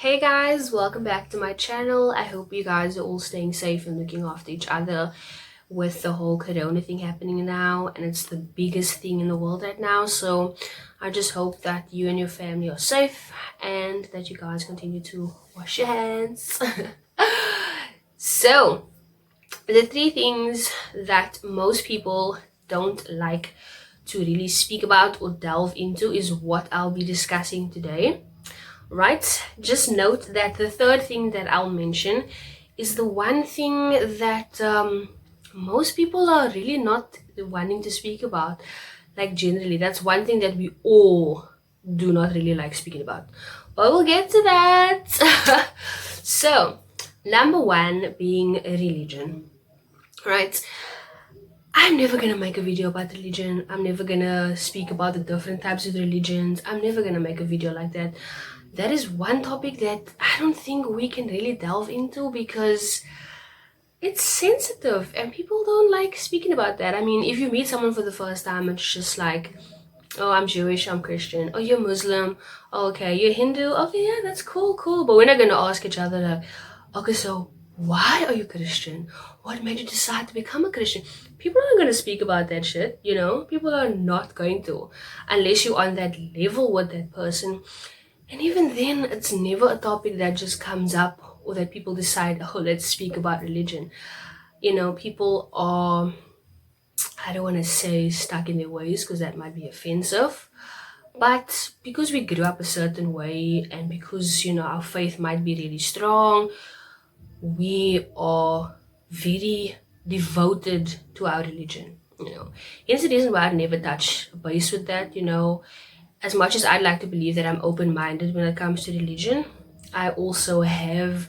Hey guys, welcome back to my channel. I hope you guys are all staying safe and looking after each other with the whole corona thing happening now, and it's the biggest thing in the world right now. So I just hope that you and your family are safe and that you guys continue to wash your hands. So the three things that most people don't like to really speak about or delve into is what I'll be discussing today. Right? Just note that the third thing that I'll mention is the one thing that most people are really not wanting to speak about. Like, generally, that's one thing that we all do not really like speaking about. But we'll get to that. So, number one being religion, right? I'm never gonna make a video about religion. I'm never gonna speak about the different types of religions. I'm never gonna make a video like that. That is one topic that I don't think we can really delve into because it's sensitive and people don't like speaking about that. I mean, if you meet someone for the first time, it's just like, oh, I'm Jewish, I'm Christian. Oh, you're Muslim. Oh, okay, you're Hindu. Okay, yeah, that's cool. But we're not gonna ask each other like, okay, so why are you Christian? What made you decide to become a Christian? People aren't gonna speak about that shit, you know? People are not going to, unless you're on that level with that person. And even then, it's never a topic that just comes up or that people decide, oh, let's speak about religion. You know, people are, I don't want to say stuck in their ways because that might be offensive. But because we grew up a certain way and because, you know, our faith might be really strong, we are very devoted to our religion, you know. Hence the reason why I never touch base with that, you know. As much as I'd like to believe that I'm open-minded when it comes to religion, I also have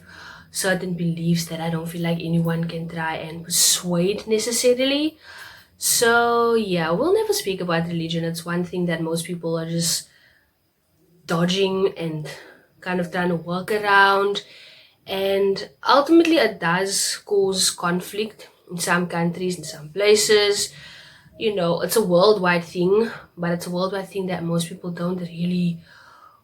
certain beliefs that I don't feel like anyone can try and persuade necessarily. So yeah, we'll never speak about religion. It's one thing that most people are just dodging and kind of trying to work around. And ultimately, it does cause conflict in some countries, in some places. You know, it's a worldwide thing, but it's a worldwide thing that most people don't really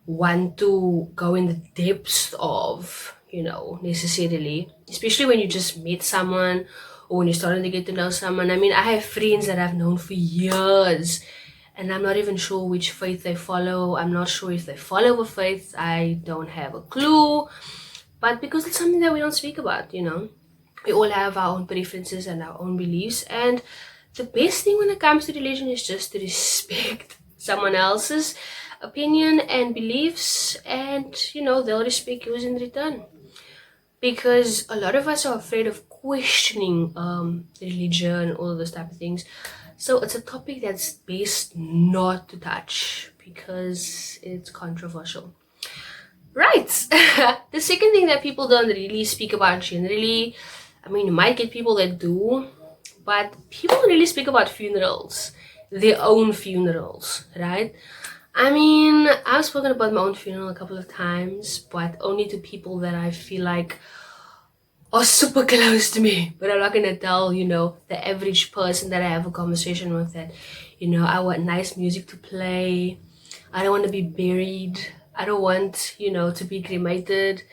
want to go in the depths of, you know, necessarily. Especially when you just meet someone or when you're starting to get to know someone. I mean, I have friends that I've known for years and I'm not even sure which faith they follow. I'm not sure if they follow a faith. I don't have a clue. But because it's something that we don't speak about, you know, we all have our own preferences and our own beliefs. And the best thing when it comes to religion is just to respect someone else's opinion and beliefs, and you know, they'll respect yours in return. Because a lot of us are afraid of questioning religion, all of those type of things. So it's a topic that's best not to touch because it's controversial. Right. The second thing that people don't really speak about generally, I mean, you might get people that do, but people don't really speak about funerals, their own funerals, right? I mean, I've spoken about my own funeral a couple of times, but only to people that I feel like are super close to me. But I'm not gonna tell, you know, the average person that I have a conversation with that, you know, I want nice music to play. I don't want to be buried. I don't want, you know, to be cremated.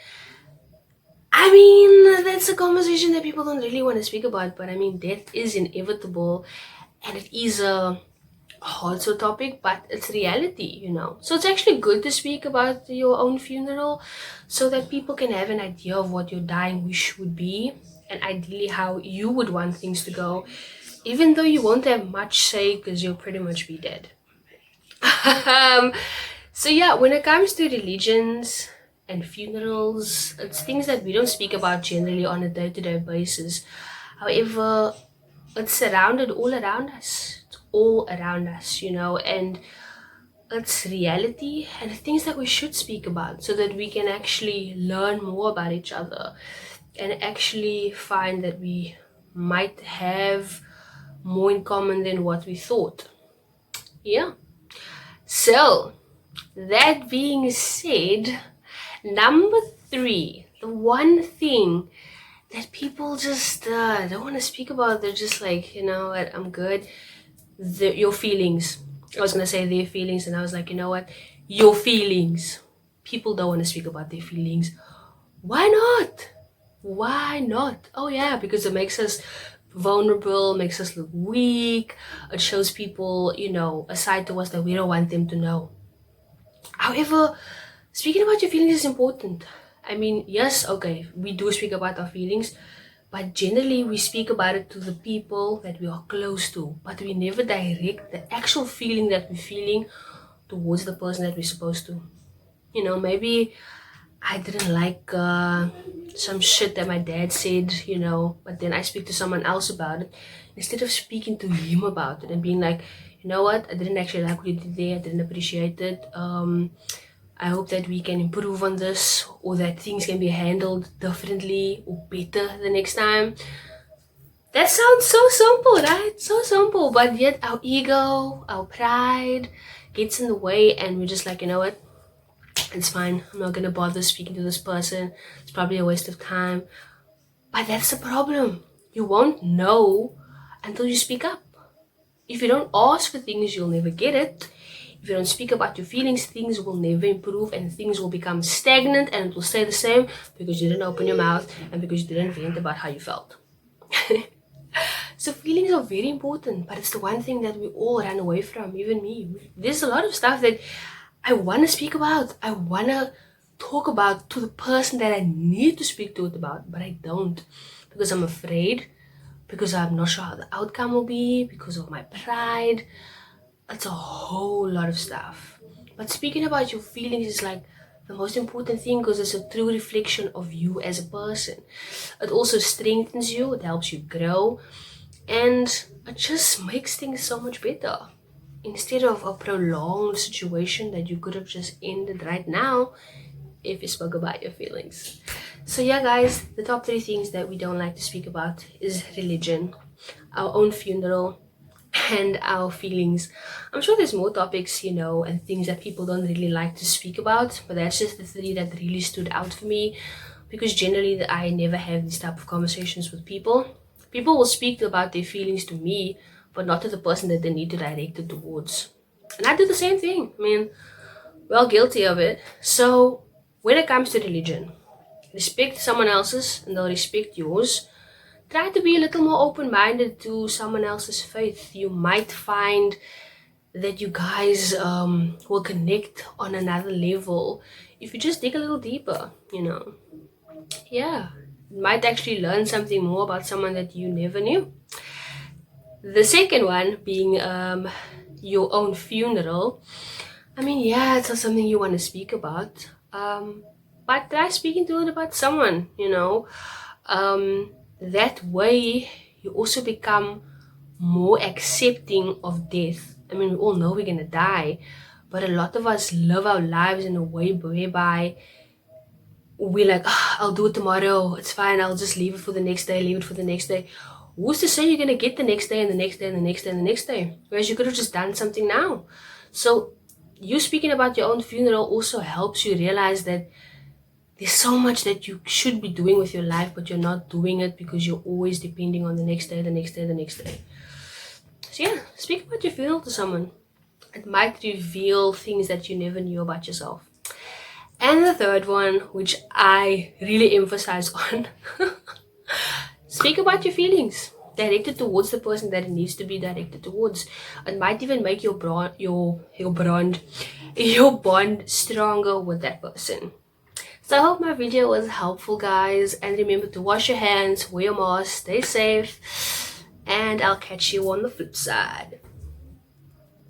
I mean, that's a conversation that people don't really want to speak about, but I mean, death is inevitable and it is a hard to topic, but it's reality, you know. So it's actually good to speak about your own funeral so that people can have an idea of what your dying wish would be and ideally how you would want things to go, even though you won't have much say because you'll pretty much be dead. So yeah, when it comes to religions and funerals, it's things that we don't speak about generally on a day-to-day basis. However, it's surrounded all around us. It's all around us, you know, and it's reality and things that we should speak about so that we can actually learn more about each other and actually find that we might have more in common than what we thought. Yeah. So, that being said, number three, the one thing that people just don't want to speak about, they're just like, you know what, I'm good. Your feelings. I was going to say their feelings, and I was like, you know what, your feelings. people don't want to speak about their feelings. Why not? Why not? Oh yeah, because it makes us vulnerable, makes us look weak. It shows people, a side to us that we don't want them to know. However, speaking about your feelings is important. I mean, yes, okay, we do speak about our feelings, but generally we speak about it to the people that we are close to, but we never direct the actual feeling that we're feeling towards the person that we're supposed to. Maybe I didn't like some shit that my dad said, but then I speak to someone else about it instead of speaking to him about it and being like, you know what, I didn't actually like what you did there, I didn't appreciate it. I hope that we can improve on this, or that things can be handled differently or better the next time. That sounds so simple, right? So simple, but yet our ego, our pride gets in the way, and we're just like, you know what? It's fine. I'm not gonna bother speaking to this person. It's probably a waste of time. But that's the problem. You won't know until you speak up. If you don't ask for things, you'll never get it. If you don't speak about your feelings, things will never improve and things will become stagnant and it will stay the same because you didn't open your mouth and because you didn't vent about how you felt. So feelings are very important, but it's the one thing that we all run away from, even me. There's a lot of stuff that I want to speak about. I want to talk about to the person that I need to speak to it about, but I don't because I'm afraid, because I'm not sure how the outcome will be, because of my pride. It's a whole lot of stuff. But speaking about your feelings is like the most important thing because it's a true reflection of you as a person. It also strengthens you, it helps you grow, and it just makes things so much better. Instead of a prolonged situation that you could have just ended right now if you spoke about your feelings. So yeah guys, the top 3 things that we don't like to speak about is religion, our own funeral, and our feelings. I'm sure there's more topics, and things that people don't really like to speak about, but that's just the 3 that really stood out for me, because generally I never have these type of conversations with people. People will speak about their feelings to me, but not to the person that they need to direct it towards. And I do the same thing. I mean, we're all guilty of it. So when it comes to religion, respect someone else's and they'll respect yours. Try to be a little more open-minded to someone else's faith. You might find that you guys will connect on another level if you just dig a little deeper. Yeah, you might actually learn something more about someone that you never knew. The second one being your own funeral. I mean, yeah, it's not something you want to speak about, but try speaking to it about someone, that way you also become more accepting of death. I mean, we all know we're gonna die, but a lot of us live our lives in a way whereby we're like, I'll do it tomorrow, it's fine, I'll just leave it for the next day, leave it for the next day. Who's to say you're gonna get the next day and the next day and the next day and the next day? Whereas you could have just done something now. So you speaking about your own funeral also helps you realize that there's so much that you should be doing with your life, but you're not doing it because you're always depending on the next day, the next day, the next day. So yeah, speak about your funeral to someone. It might reveal things that you never knew about yourself. And the third one, which I really emphasize on, speak about your feelings. Direct it towards the person that it needs to be directed towards. It might even make your bond stronger with that person. So I hope my video was helpful, guys, and remember to wash your hands, wear your mask, stay safe, and I'll catch you on the flip side.